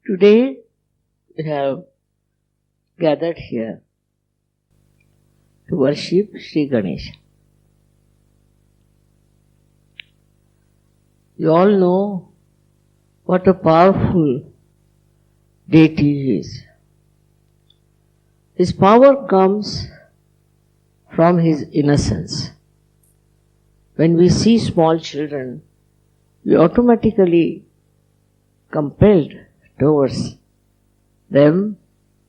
Today we have gathered here to worship Shri Ganesha. You all know what a powerful deity he is. His power comes from his innocence. When we see small children, we automatically compelled towards them,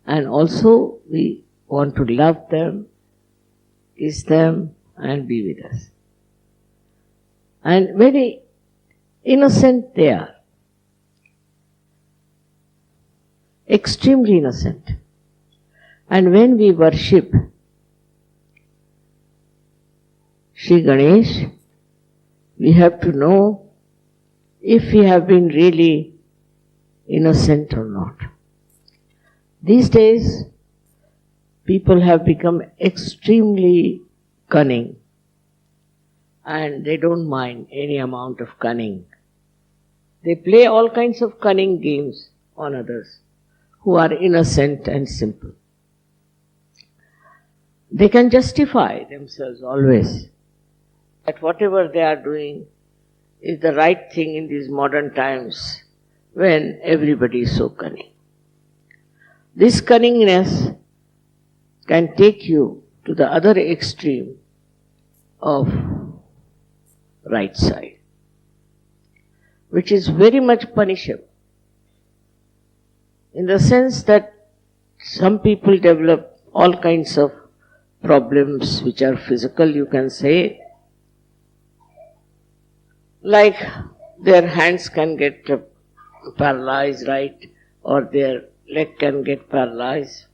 and also we want to love them, kiss them and be with us. And very innocent they are. Extremely innocent. And when we worship Shri Ganesh, we have to know if we have been really innocent or not. These days, people have become extremely cunning, and they don't mind any amount of cunning. They play all kinds of cunning games on others who are innocent and simple. They can justify themselves always that whatever they are doing is the right thing in these modern times when everybody is so cunning. This cunningness can take you to the other extreme of right side, which is very much punishable, in the sense that some people develop all kinds of problems which are physical, you can say, like their hands can get paralyzed, right, or their leg can get paralyzed.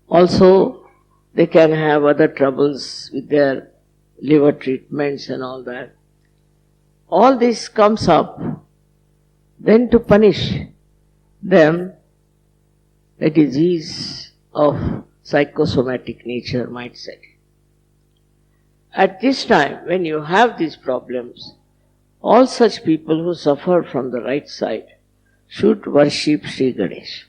Also, they can have other troubles with their liver treatments and all that. All this comes up, then to punish them, a disease of psychosomatic nature might set in. At this time, when you have these problems, all such people who suffer from the right side should worship Shri Ganesha.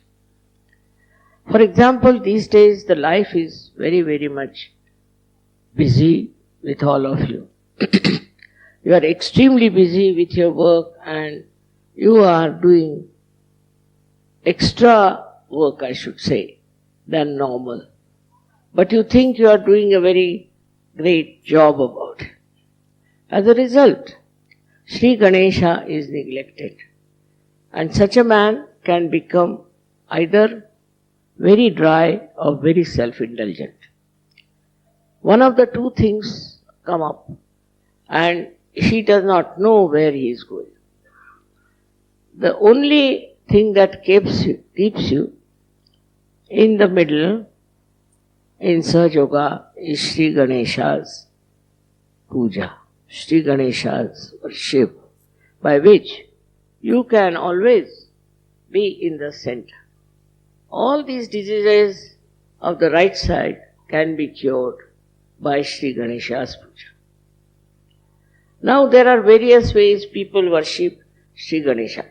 For example, these days the life is very, very much busy with all of you. You are extremely busy with your work and you are doing extra work, I should say, than normal. But you think you are doing a very great job about it. As a result, Shri Ganesha is neglected. And such a man can become either very dry or very self-indulgent. One of the two things come up, and he does not know where he is going. The only thing that keeps you in the middle in Sahaja Yoga is Shri Ganesha's Puja, Shri Ganesha's worship, by which you can always be in the center. All these diseases of the right side can be cured by Shri Ganesha's Puja. Now there are various ways people worship Shri Ganesha.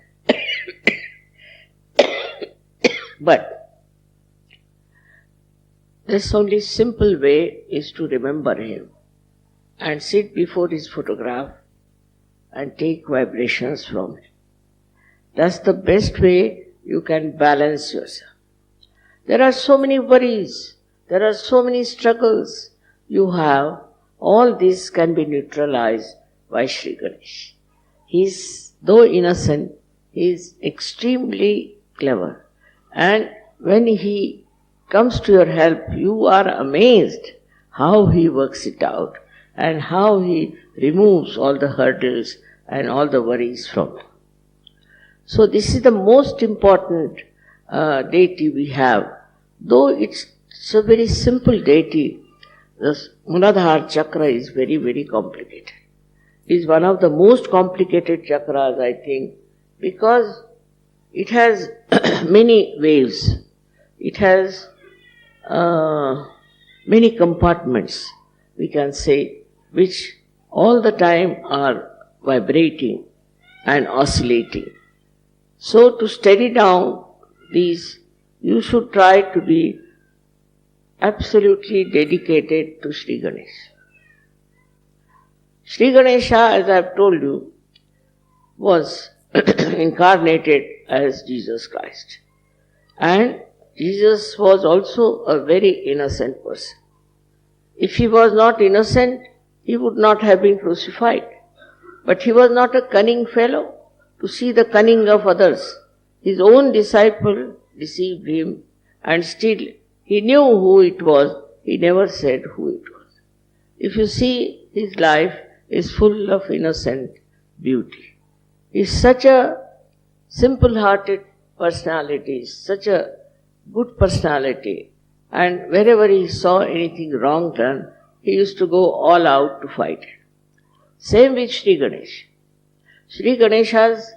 But this only simple way is to remember him and sit before his photograph and take vibrations from him. That's the best way you can balance yourself. There are so many worries, there are so many struggles you have. All this can be neutralized by Shri Ganesha. He is, though innocent, he is extremely clever. And when he comes to your help, you are amazed how he works it out and how he removes all the hurdles and all the worries from you. So this is the most important deity we have. Though it's a very simple deity, the Muladhara chakra is very, very complicated. It is one of the most complicated chakras, I think, because it has many waves. It has many compartments, we can say, which all the time are vibrating and oscillating. So to steady down these, you should try to be absolutely dedicated to Shri Ganesha. Shri Ganesha, as I have told you, was incarnated as Jesus Christ. And Jesus was also a very innocent person. If he was not innocent, he would not have been crucified. But he was not a cunning fellow to see the cunning of others. His own disciple deceived him, and still he knew who it was. He never said who it was. If you see, his life is full of innocent beauty. He is such a simple-hearted personality, such a good personality, and wherever he saw anything wrong done, he used to go all out to fight it. Same with Shri Ganesha. Shri Ganesha's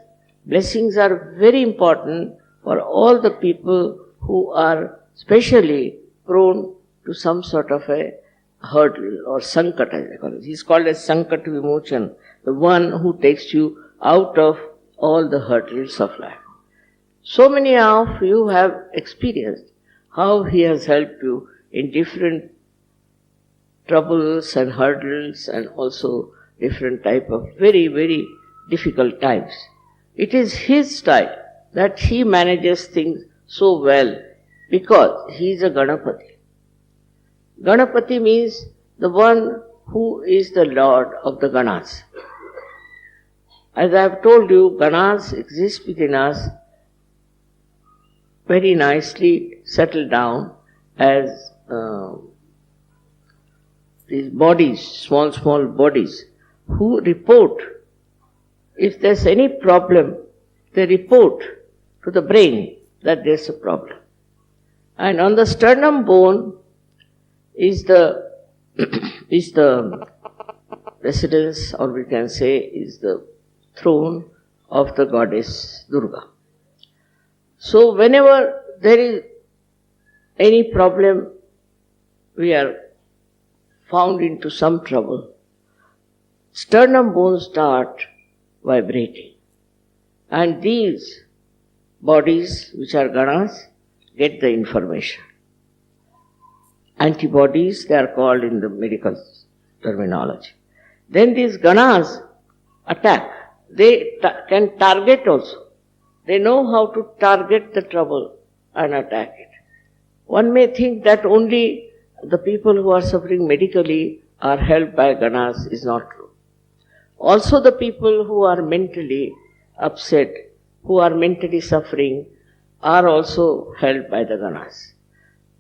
blessings are very important for all the people who are specially prone to some sort of a hurdle or sankat, as they call it. He's called as sankat vimochan, the one who takes you out of all the hurdles of life. So many of you have experienced how he has helped you in different troubles and hurdles and also different type of very, very difficult times. It is his style that he manages things so well because he is a Ganapati. Ganapati means the one who is the Lord of the Ganas. As I have told you, Ganas exist within us very nicely settled down as these bodies, small bodies, who report. If there's any problem, they report to the brain that there's a problem. And on the sternum bone is the residence, or we can say is the throne of the goddess Durga. So whenever there is any problem, we are found into some trouble, sternum bones start vibrating. And these bodies, which are Ganas, get the information. Antibodies, they are called in the medical terminology. Then these Ganas attack. They can target also. They know how to target the trouble and attack it. One may think that only the people who are suffering medically are helped by Ganas is not true. Also the people who are mentally upset, who are mentally suffering, are also helped by the Ganas.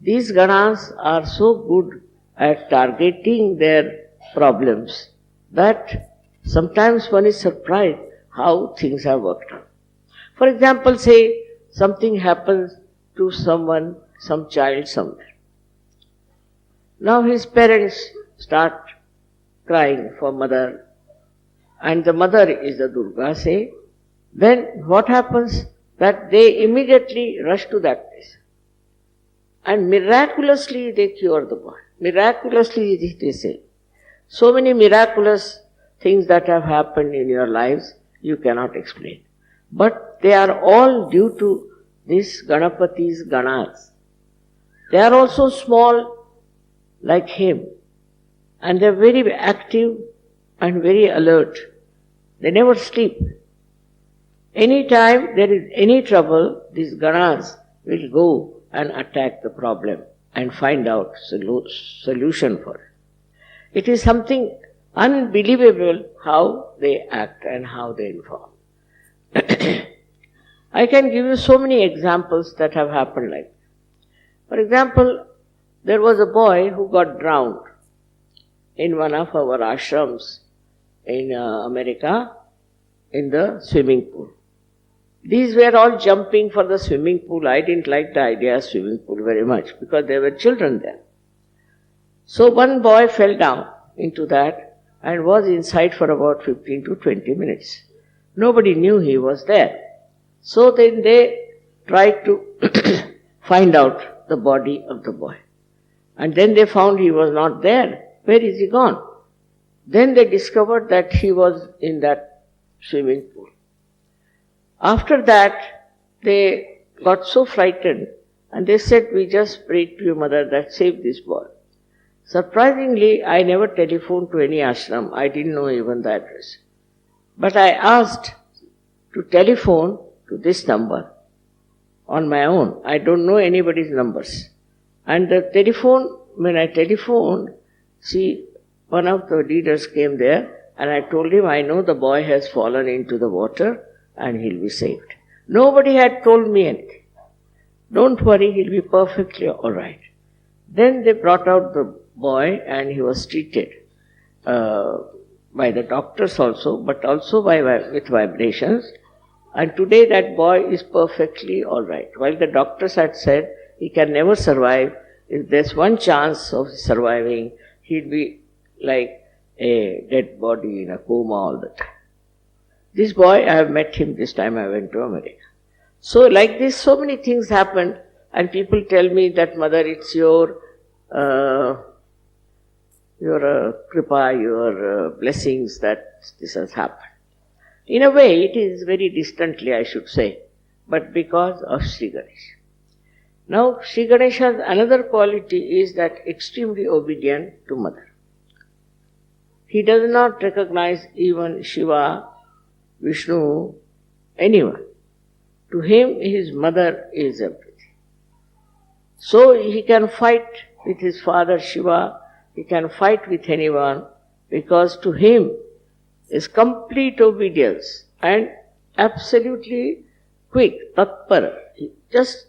These Ganas are so good at targeting their problems that sometimes one is surprised how things have worked out. For example, say something happens to someone, some child somewhere. Now his parents start crying for mother, and the mother is the Durga, say. Then what happens? That they immediately rush to that place. And miraculously they cure the boy. Miraculously they say. So many miraculous things that have happened in your lives, you cannot explain. But they are all due to this Ganapati's Ganas. They are also small like him. And they are very active and very alert. They never sleep. Anytime there is any trouble, these Ganas will go and attack the problem and find out solution for it. It is something unbelievable how they act and how they inform. I can give you so many examples that have happened like that. For example, there was a boy who got drowned in one of our ashrams in America in the swimming pool. These were all jumping for the swimming pool. I didn't like the idea of swimming pool very much because there were children there. So one boy fell down into that and was inside for about 15 to 20 minutes. Nobody knew he was there. So then they tried to find out the body of the boy. And then they found he was not there. Where is he gone? Then they discovered that he was in that swimming pool. After that, they got so frightened and they said, we just prayed to your mother that save this boy. Surprisingly, I never telephoned to any ashram. I didn't know even the address. But I asked to telephone to this number on my own. I don't know anybody's numbers. And the telephone, when I telephoned, one of the leaders came there and I told him, I know the boy has fallen into the water and he'll be saved. Nobody had told me anything. Don't worry, he'll be perfectly alright. Then they brought out the boy and he was treated by the doctors also, but also with vibrations. And today that boy is perfectly alright. While the doctors had said he can never survive, if there's one chance of surviving, he'll be like a dead body in a coma all the time. This boy, I have met him this time I went to America. So like this, so many things happen and people tell me that, Mother, it's your kripa, your blessings that this has happened. In a way, it is very distantly, I should say, but because of Shri Ganesha. Now, Shri Ganesha's another quality is that extremely obedient to Mother. He does not recognize even Shiva, Vishnu, anyone. To him, his mother is everything. So he can fight with his father Shiva, he can fight with anyone, because to him is complete obedience and absolutely quick, tatpara. He just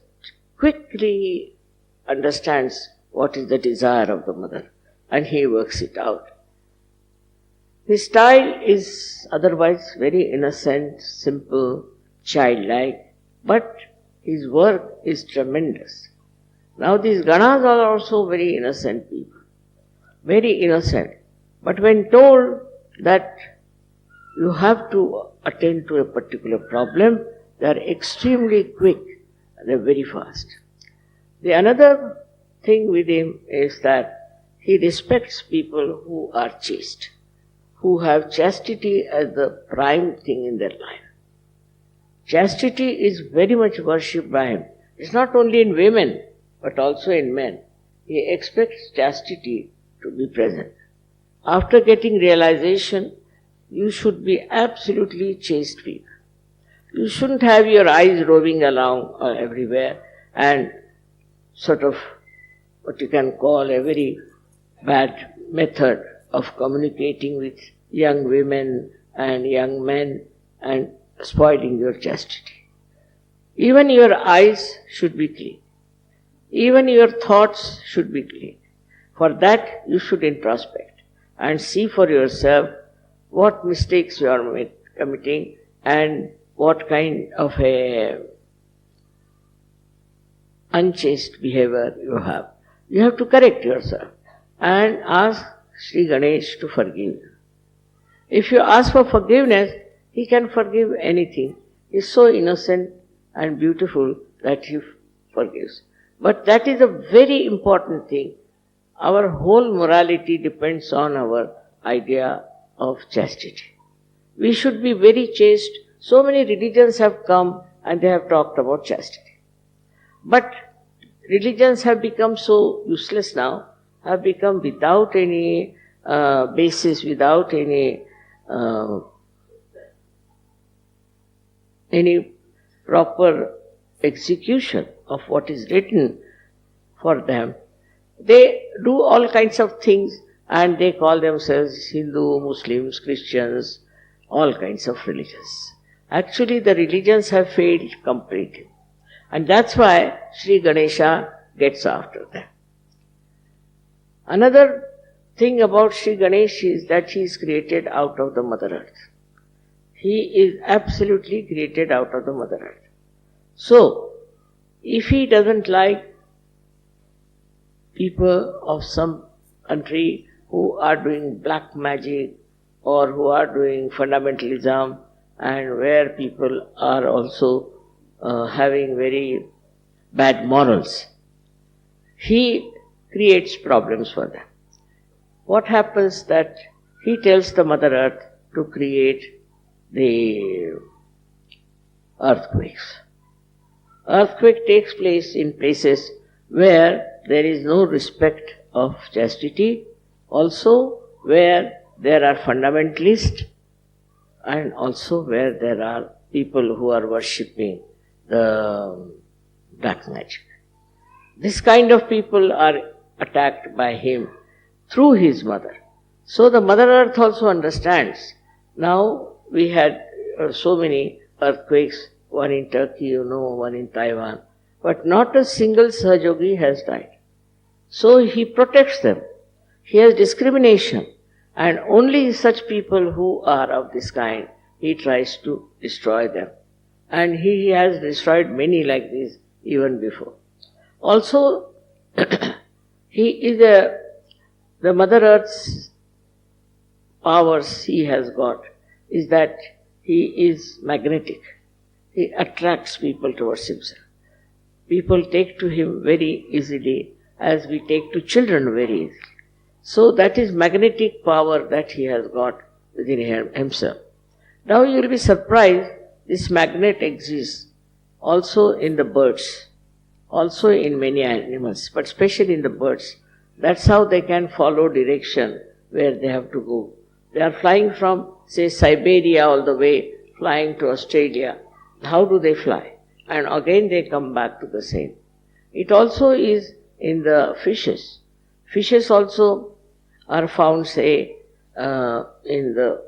quickly understands what is the desire of the mother and he works it out. His style is otherwise very innocent, simple, childlike, but his work is tremendous. Now these Ganas are also very innocent people, very innocent. But when told that you have to attend to a particular problem, they are extremely quick, they are very fast. The another thing with him is that he respects people who are chaste, who have chastity as the prime thing in their life. Chastity is very much worshipped by him. It's not only in women, but also in men. He expects chastity to be present. After getting realization, you should be absolutely chaste people. You shouldn't have your eyes roving along everywhere and sort of what you can call a very bad method of communicating with young women and young men and spoiling your chastity. Even your eyes should be clean. Even your thoughts should be clean. For that you should introspect and see for yourself what mistakes you are committing and what kind of a unchaste behavior you have. You have to correct yourself and ask Shri Ganesh to forgive you. If you ask for forgiveness, he can forgive anything. He is so innocent and beautiful that he forgives. But that is a very important thing. Our whole morality depends on our idea of chastity. We should be very chaste. So many religions have come and they have talked about chastity. But religions have become so useless now, have become without any basis, without any proper execution of what is written for them. They do all kinds of things and they call themselves Hindu, Muslims, Christians, all kinds of religions. Actually, the religions have failed completely. And that's why Shri Ganesha gets after them. Another thing about Shri Ganesha is that he is created out of the Mother Earth. He is absolutely created out of the Mother Earth. So, if he doesn't like people of some country who are doing black magic or who are doing fundamentalism and where people are also having very bad morals, he creates problems for them. What happens that he tells the Mother Earth to create the earthquakes. Earthquake takes place in places where there is no respect of chastity, also where there are fundamentalists, and also where there are people who are worshipping the black magic. This kind of people are attacked by him through his mother. So the Mother Earth also understands. Now we had so many earthquakes, one in Turkey, one in Taiwan, but not a single Sahaja Yogi has died. So he protects them. He has discrimination, and only such people who are of this kind, he tries to destroy them. And he has destroyed many like this even before. Also, he is the Mother Earth's powers he has got is that he is magnetic. He attracts people towards himself. People take to him very easily as we take to children very easily. So that is magnetic power that he has got within himself. Now you will be surprised, this magnet exists also in the birds, also in many animals, but especially in the birds. That's how they can follow direction where they have to go. They are flying from, say, Siberia all the way, flying to Australia. How do they fly? And again they come back to the same. It also is in the fishes. Fishes also are found, say, in the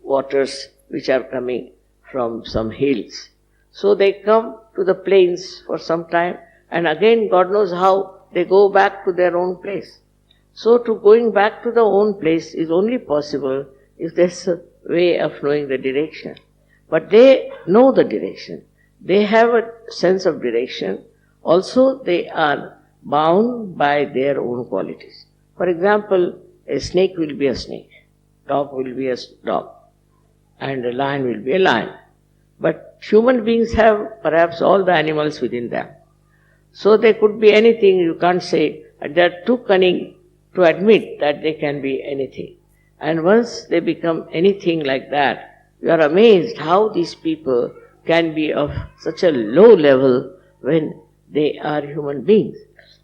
waters which are coming from some hills. So they come to the plains for some time, and again God knows how they go back to their own place. So to going back to the own place is only possible if there's a way of knowing the direction. But they know the direction. They have a sense of direction. Also they are bound by their own qualities. For example, a snake will be a snake, dog will be a dog, and a lion will be a lion. But human beings have perhaps all the animals within them. So they could be anything, you can't say, they are too cunning to admit that they can be anything. And once they become anything like that, you are amazed how these people can be of such a low level when they are human beings.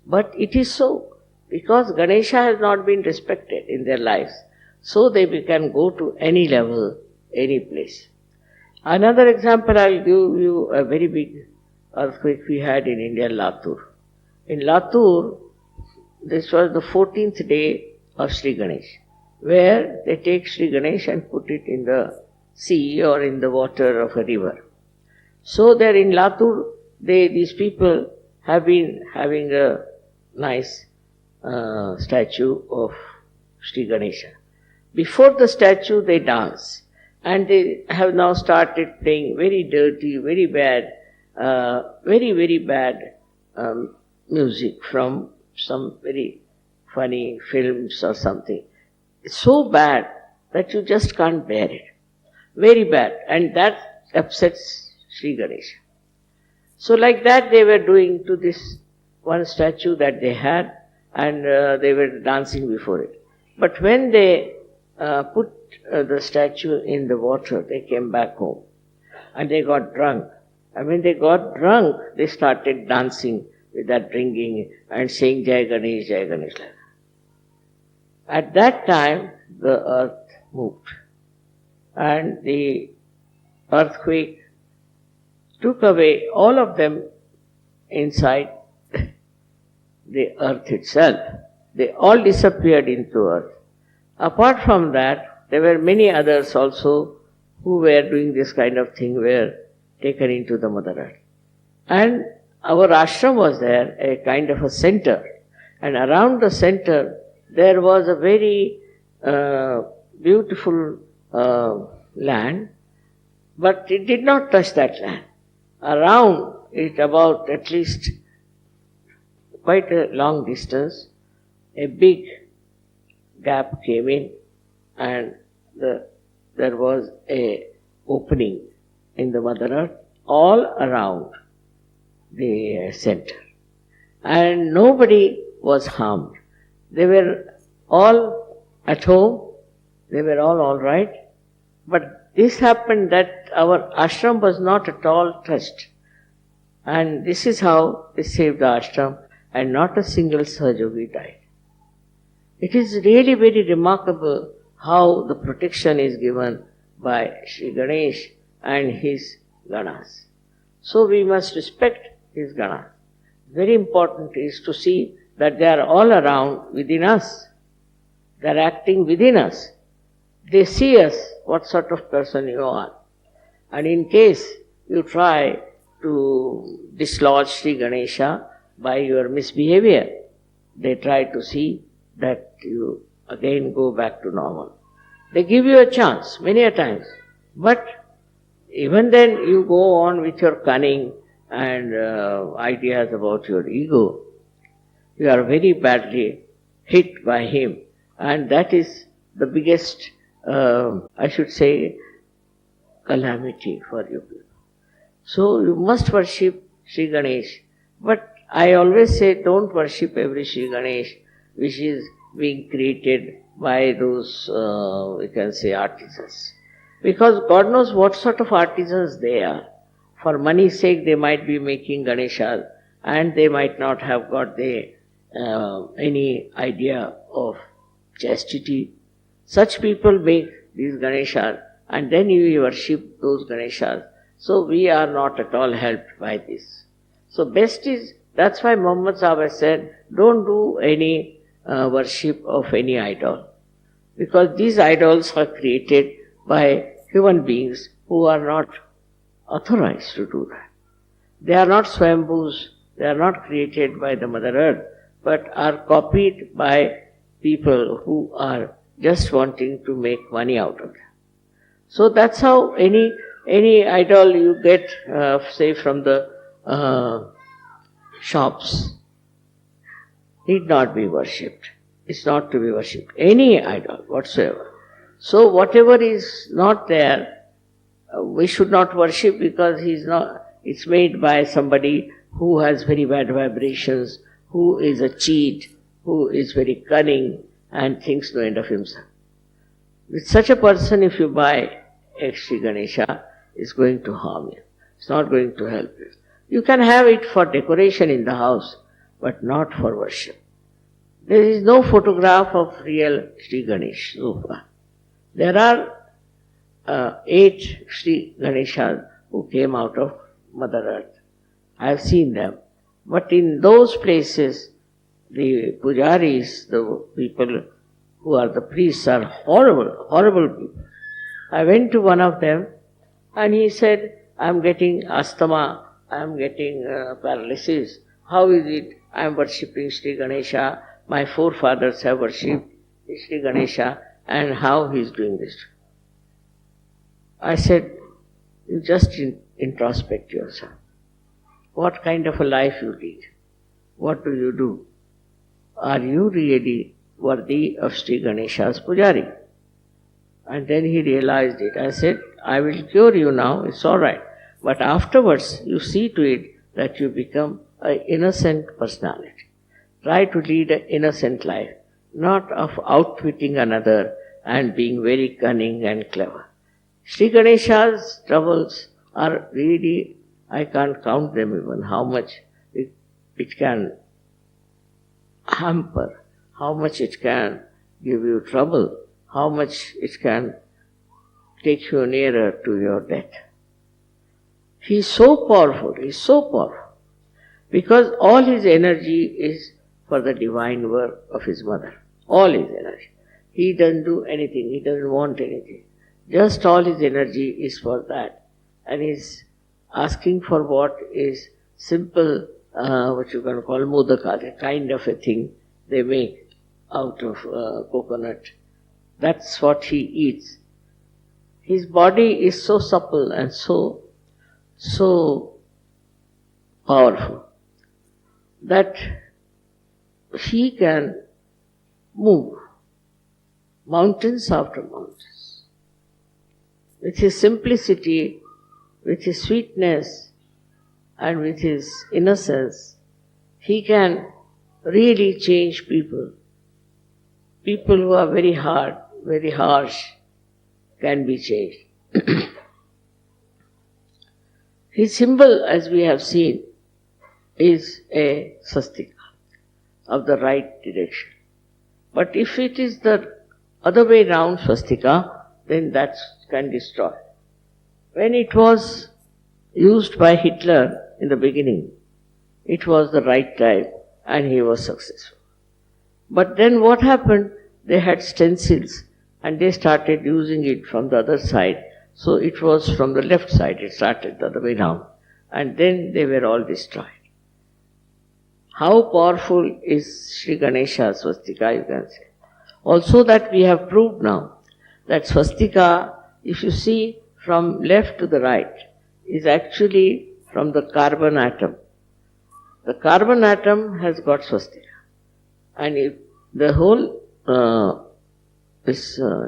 But it is so, because Ganesha has not been respected in their lives, so they can go to any level, any place. Another example, I will give you a very big earthquake we had in India, Latur. In Latur, this was the 14th day of Shri Ganesha, where they take Shri Ganesha and put it in the sea or in the water of a river. So there in Latur, these people have been having a nice statue of Shri Ganesha. Before the statue, they dance. And they have now started playing very dirty, very bad, very bad music from some very funny films or something. It's so bad that you just can't bear it. Very bad. And that upsets Shri Ganesha. So like that they were doing to this one statue that they had, and they were dancing before it. But when they put the statue in the water, they came back home and they got drunk. And when they got drunk, they started dancing with that drinking and saying Jai Ganesh, Jai Ganesh. At that time, the earth moved, and the earthquake took away all of them inside the earth itself. They all disappeared into earth. Apart from that, there were many others also who were doing this kind of thing, were taken into the Mother Earth. And our ashram was there, a kind of a center. And around the center, there was a very beautiful land, but it did not touch that land. Around it, about at least quite a long distance, a big gap came in, and there was a opening in the Mother Earth all around the center. And nobody was harmed. They were all at home, they were all right. But this happened that our ashram was not at all touched. And this is how they saved the ashram, and not a single Sahaja Yogi died. It is really very remarkable how the protection is given by Shri Ganesh and his Ganas. So we must respect his Ganas. Very important is to see that they are all around within us. They are acting within us. They see us, what sort of person you are. And in case you try to dislodge Shri Ganesha by your misbehavior, they try to see that you again go back to normal. They give you a chance many a times, but even then you go on with your cunning and ideas about your ego. You are very badly hit by him, and that is the biggest, I should say, calamity for you people. So you must worship Shri Ganesh, but I always say don't worship every Shri Ganesh which is being created by those, we can say, artisans. Because God knows what sort of artisans they are. For money's sake they might be making Ganeshas, and they might not have got any idea of chastity. Such people make these Ganeshas, and then you worship those Ganeshas. So we are not at all helped by this. So best is, that's why Muhammad Sahib has said, don't do any worship of any idol. Because these idols are created by human beings who are not authorized to do that. They are not Swambhus, they are not created by the Mother Earth, but are copied by people who are just wanting to make money out of them. So that's how any idol you get, say from the shops, need not be worshipped. It's not to be worshipped. Any idol whatsoever. So whatever is not there, we should not worship, because it's made by somebody who has very bad vibrations, who is a cheat, who is very cunning and thinks no end of himself. With such a person, if you buy a Shri Ganesha, it's going to harm you. It's not going to help you. You can have it for decoration in the house, but not for worship. There is no photograph of real Shri Ganesh so far. There are 8 Shri Ganeshas who came out of Mother Earth. I have seen them. But in those places, the pujaris, the people who are the priests, are horrible, horrible people. I went to one of them and he said, I am getting asthma, I am getting paralysis. How is it? I am worshipping Shri Ganesha. My forefathers have worshipped Shri Ganesha, and how he is doing this? I said, you just introspect yourself. What kind of a life you lead? What do you do? Are you really worthy of Shri Ganesha's pujari? And then he realized it. I said, I will cure you now, it's all right. But afterwards, you see to it that you become an innocent personality. Try to lead an innocent life, not of outwitting another and being very cunning and clever. Shri Ganesha's troubles are really, I can't count them even, how much it can hamper, how much it can give you trouble, how much it can take you nearer to your death. He is so powerful, because all his energy is for the divine work of his mother. All his energy. He doesn't do anything, he doesn't want anything. Just all his energy is for that. And he's asking for what is simple, what you can call modaka, a kind of a thing they make out of coconut. That's what he eats. His body is so supple and so powerful that he can move mountains after mountains. With his simplicity, with his sweetness, and with his innocence, he can really change people. People who are very hard, very harsh, can be changed. His symbol, as we have seen, is a swastika of the right direction. But if it is the other way round swastika, then that can destroy. When it was used by Hitler in the beginning, it was the right time and he was successful. But then what happened? They had stencils and they started using it from the other side. So it was from the left side, it started the other way round. And then they were all destroyed. How powerful is Shri Ganesha swastika, you can say. Also that we have proved now, that swastika, if you see from left to the right, is actually from the carbon atom. The carbon atom has got swastika. And if the whole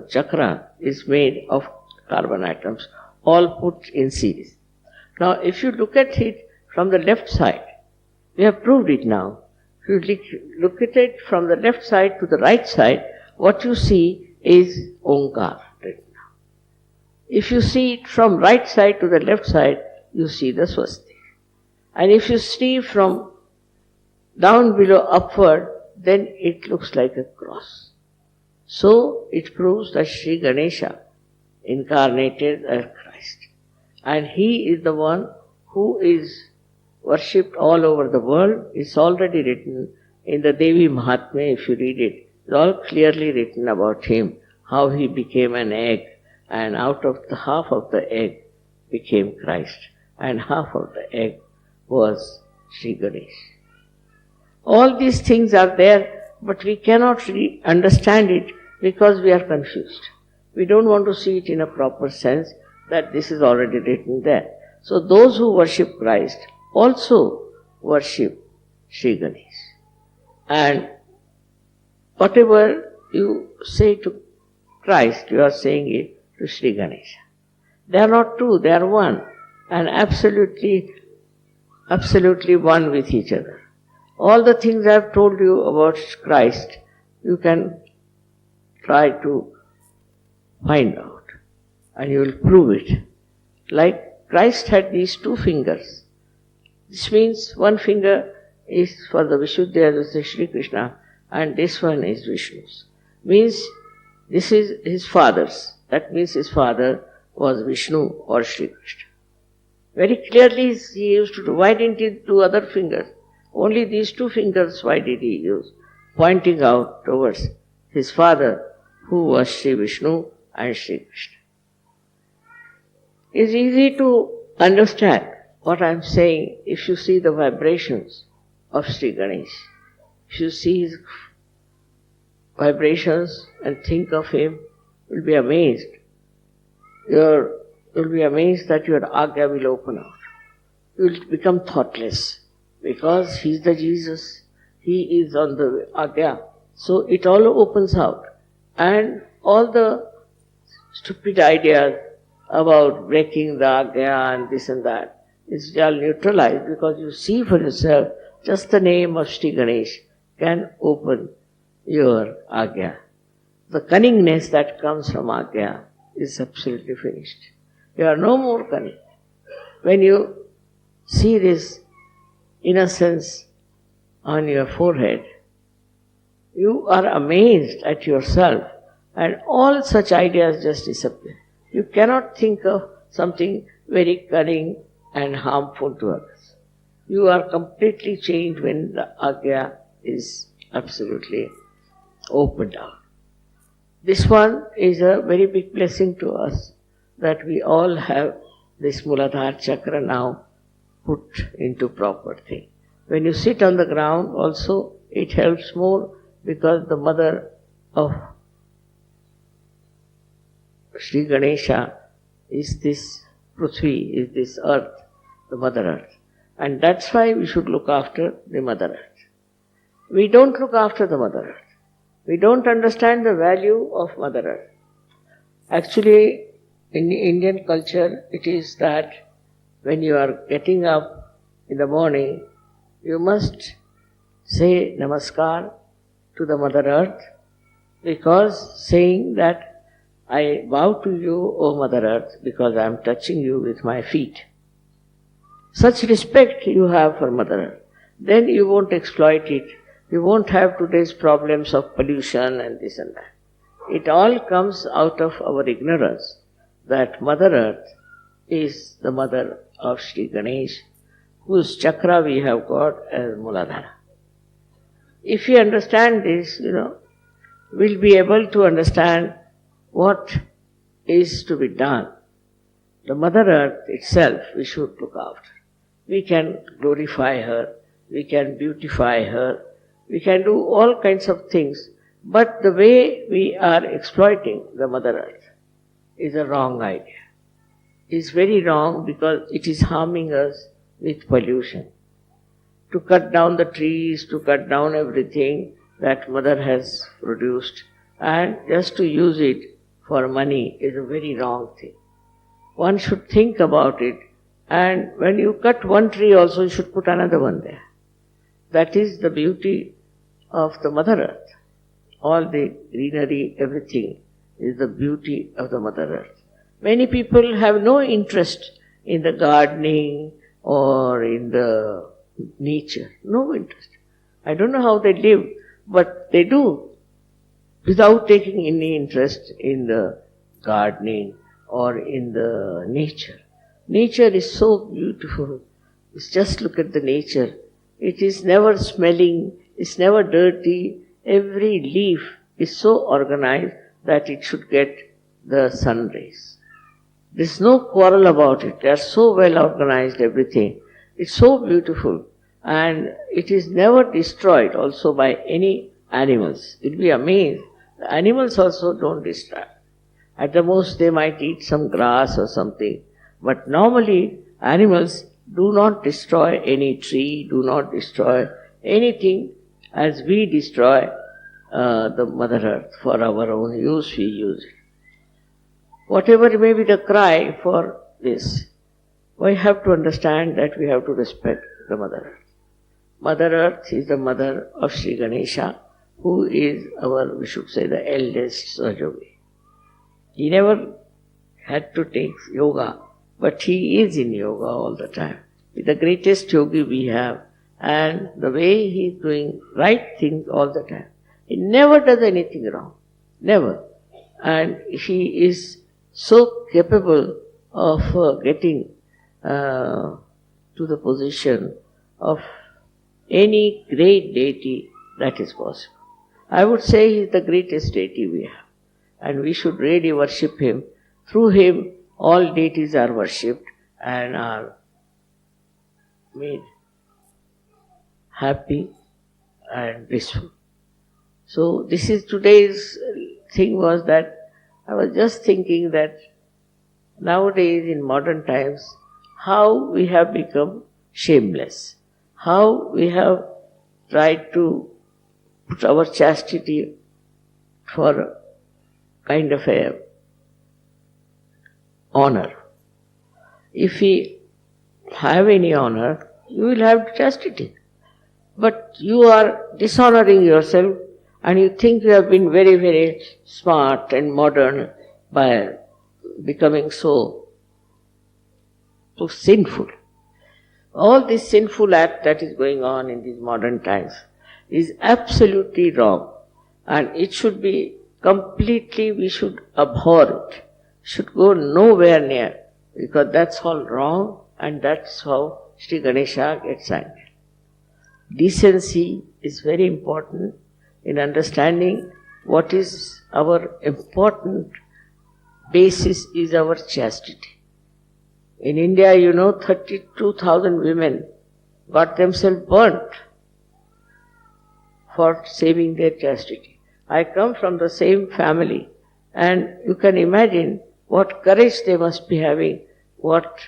chakra is made of carbon atoms, all put in series. Now, if you look at it from the left side, we have proved it now. If you look at it from the left side to the right side, what you see is Omkar written down. If you see it from right side to the left side, you see the swastika. And if you see from down below upward, then it looks like a cross. So it proves that Shri Ganesha incarnated as Christ. And he is the one who is worshipped all over the world. It's already written in the Devi Mahatmya, if you read it. It's all clearly written about him, how he became an egg, and out of the half of the egg became Christ, and half of the egg was Shri Ganesh. All these things are there, but we cannot really understand it because we are confused. We don't want to see it in a proper sense that this is already written there. So those who worship Christ also worship Shri Ganesh. And whatever you say to Christ, you are saying it to Shri Ganesha. They are not two, they are one, and absolutely one with each other. All the things I have told you about Christ, you can try to find out, and you will prove it. Like Christ had these two fingers. This means one finger is for the Vishuddha, this is Shri Krishna, and this one is Vishnu's. Means this is his father's. That means his father was Vishnu or Shri Krishna. Very clearly he used to do. Why didn't he do other fingers? Only these two fingers, why did he use? Pointing out towards his father, who was Shri Vishnu and Shri Krishna. It's easy to understand what I am saying if you see the vibrations of Shri Ganesh. If you see his vibrations and think of him, you will be amazed. You will be amazed that your agya will open out. You will become thoughtless because he is the Jesus. He is on the agya. So it all opens out. And all the stupid ideas about breaking the agya and this and that is all neutralized because you see for yourself just the name of Shri Ganesh can open your agya. The cunningness that comes from agya is absolutely finished. You are no more cunning. When you see this innocence on your forehead, you are amazed at yourself and all such ideas just disappear. You cannot think of something very cunning and harmful to others. You are completely changed when the agya is absolutely opened out. This one is a very big blessing to us that we all have this Muladhara chakra now put into proper thing. When you sit on the ground also it helps more because the mother of Shri Ganesha is this Prithvi, is this earth, the Mother Earth. And that's why we should look after the Mother Earth. We don't look after the Mother Earth. We don't understand the value of Mother Earth. Actually, in Indian culture, it is that when you are getting up in the morning, you must say Namaskar to the Mother Earth because saying that I bow to you, O Mother Earth, because I am touching you with my feet. Such respect you have for Mother Earth. then you won't exploit it. You won't have today's problems of pollution and this and that. It all comes out of our ignorance that Mother Earth is the mother of Shri Ganesh, whose chakra we have got as Muladhara. If we understand this, we'll be able to understand what is to be done. The Mother Earth itself we should look after. We can glorify her, we can beautify her, we can do all kinds of things, but the way we are exploiting the Mother Earth is a wrong idea. It's very wrong because it is harming us with pollution. To cut down the trees, to cut down everything that Mother has produced, and just to use it for money is a very wrong thing. One should think about it, and when you cut one tree also you should put another one there. That is the beauty of the Mother Earth. All the greenery, everything is the beauty of the Mother Earth. Many people have no interest in the gardening or in the nature. No interest. I don't know how they live, but they do without taking any interest in the gardening or in the nature. Nature is so beautiful. Just look at the nature. It is never smelling, it's never dirty. Every leaf is so organized that it should get the sun rays. There's no quarrel about it. They are so well organized, everything. It's so beautiful. And it is never destroyed also by any animals. You'll be amazed. The animals also don't destroy. At the most they might eat some grass or something. But normally animals do not destroy any tree, do not destroy anything as we destroy the Mother Earth. For our own use we use it. Whatever may be the cry for this, we have to understand that we have to respect the Mother Earth. Mother Earth is the mother of Shri Ganesha, who is our, we should say, the eldest Sahaja. He never had to take yoga, but he is in yoga all the time. He's the greatest yogi we have, and the way he is doing right things all the time. He never does anything wrong. Never. And he is so capable of getting to the position of any great deity that is possible. I would say he is the greatest deity we have, and we should really worship him. Through him, all deities are worshipped and are made happy and blissful. So this is today's thing was that I was just thinking that nowadays in modern times, how we have become shameless, how we have tried to put our chastity for a kind of a honor. If we have any honor, you will have chastity. But you are dishonoring yourself and you think you have been very, very smart and modern by becoming so sinful. All this sinful act that is going on in these modern times is absolutely wrong, and it should be completely, we should abhor it. Should go nowhere near, because that's all wrong, and that's how Shri Ganesha gets angry. Decency is very important in understanding what is our important basis is our chastity. In India, 32,000 women got themselves burnt for saving their chastity. I come from the same family, and you can imagine what courage they must be having, what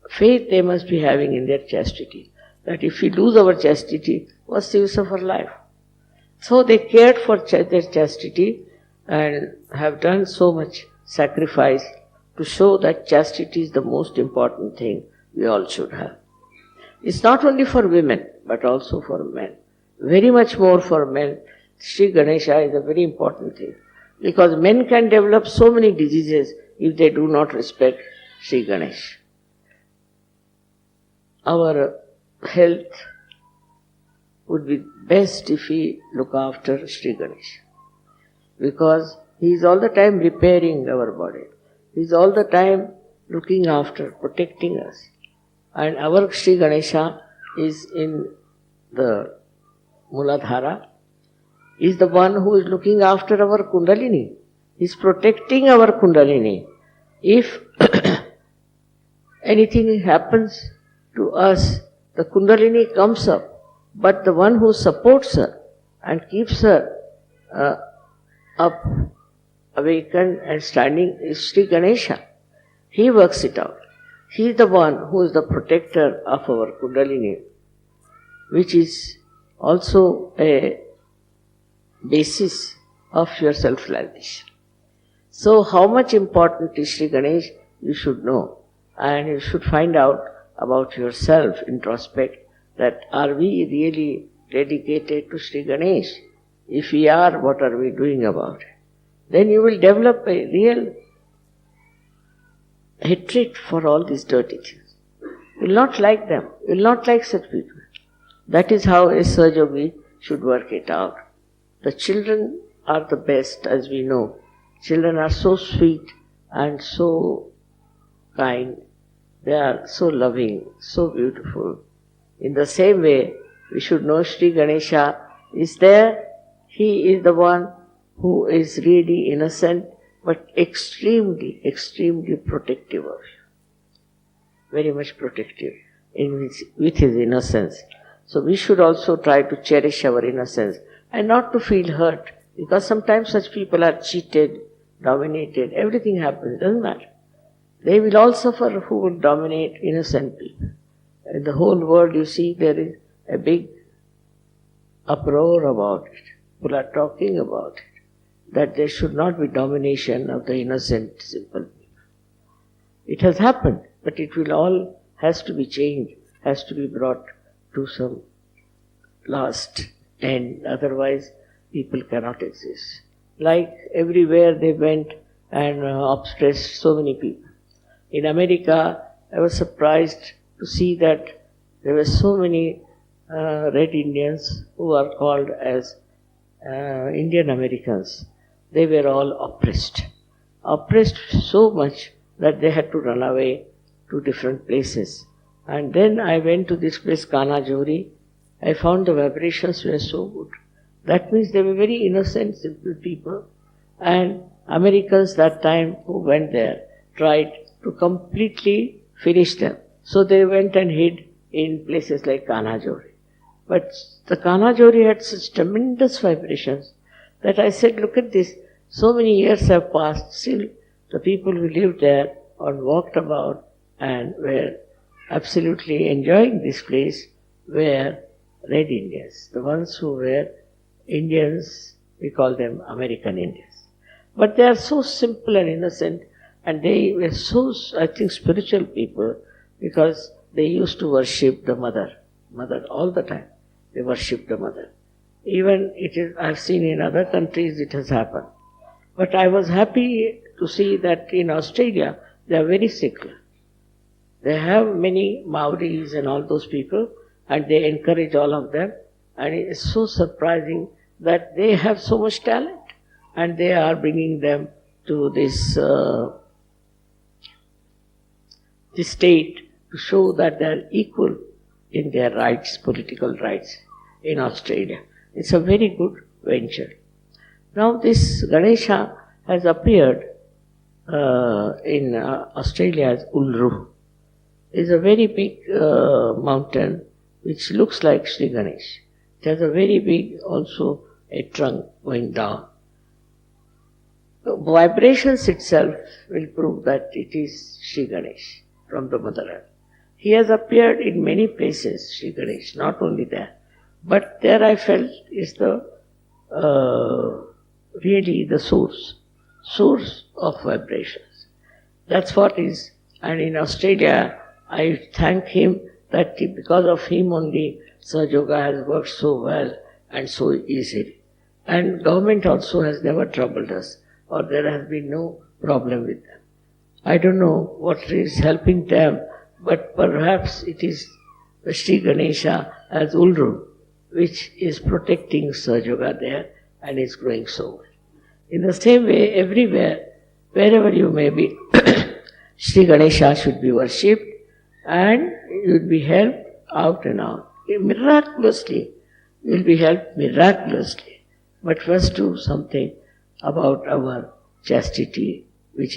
faith they must be having in their chastity. That if we lose our chastity, what's the use of our life? So they cared for their chastity and have done so much sacrifice to show that chastity is the most important thing we all should have. It's not only for women, but also for men. Very much more for men. Shri Ganesha is a very important thing. Because men can develop so many diseases if they do not respect Shri Ganesha. Our health would be best if we look after Shri Ganesha. Because he is all the time repairing our body. He is all the time looking after, protecting us. And our Shri Ganesha is in the Muladhara, is the one who is looking after our Kundalini. He is protecting our Kundalini. If anything happens to us, the Kundalini comes up, but the one who supports her and keeps her up, awakened and standing is Shri Ganesha. He works it out. He is the one who is the protector of our Kundalini, which is also a basis of your self-realization. So how much important is Shri Ganesh, you should know, and you should find out about yourself, introspect, that are we really dedicated to Shri Ganesh? If we are, what are we doing about it? Then you will develop a real hatred for all these dirty things. You will not like them. You will not like such people. That is how a Sahaja Yogi should work it out. The children are the best, as we know. Children are so sweet and so kind. They are so loving, so beautiful. In the same way, we should know Shri Ganesha is there. He is the one who is really innocent, but extremely, extremely protective of you. Very much protective with his innocence. So we should also try to cherish our innocence and not to feel hurt, because sometimes such people are cheated, dominated, everything happens, doesn't matter. They will all suffer who would dominate innocent people. In the whole world, you see, there is a big uproar about it. People are talking about it, that there should not be domination of the innocent, simple people. It has happened, but it will all has to be changed, has to be brought to some last end. Otherwise, people cannot exist. Like everywhere they went and oppressed so many people. In America, I was surprised to see that there were so many Red Indians who are called as Indian Americans. They were all oppressed. Oppressed so much that they had to run away to different places. And then I went to this place, Kanajori. I found the vibrations were so good. That means they were very innocent, simple people. And Americans that time who went there tried to completely finish them. So they went and hid in places like Kanajori. But the Kanajori had such tremendous vibrations that I said, look at this, so many years have passed, still the people who lived there and walked about and were absolutely enjoying this place were Red Indians. The ones who were Indians, we call them American Indians. But they are so simple and innocent, and they were so, I think, spiritual people, because they used to worship the mother all the time. They worship the mother. Even I've seen in other countries it has happened. But I was happy to see that in Australia they are very secular. They have many Maoris and all those people, and they encourage all of them. And it is so surprising that they have so much talent, and they are bringing them to this state to show that they are equal in their rights, political rights in Australia. It's a very good venture. Now this Ganesha has appeared in Australia as Uluru. It's a very big mountain which looks like Shri Ganesh. It has a very big, also a trunk going down. The vibrations itself will prove that it is Shri Ganesh from the Mother Earth. He has appeared in many places, Shri Ganesh, not only there. But there I felt is the really the source of vibrations. That's what is. And in Australia, I thank him that because of him only Sahaja Yoga has worked so well and so easily. And government also has never troubled us, or there has been no problem with them. I don't know what is helping them, but perhaps it is the Shri Ganesha as Uluru, which is protecting Sahaja Yoga there and is growing so. In the same way, everywhere, wherever you may be, Shri Ganesha should be worshipped and you will be helped out and out. Miraculously, you will be helped miraculously. But first do something about our chastity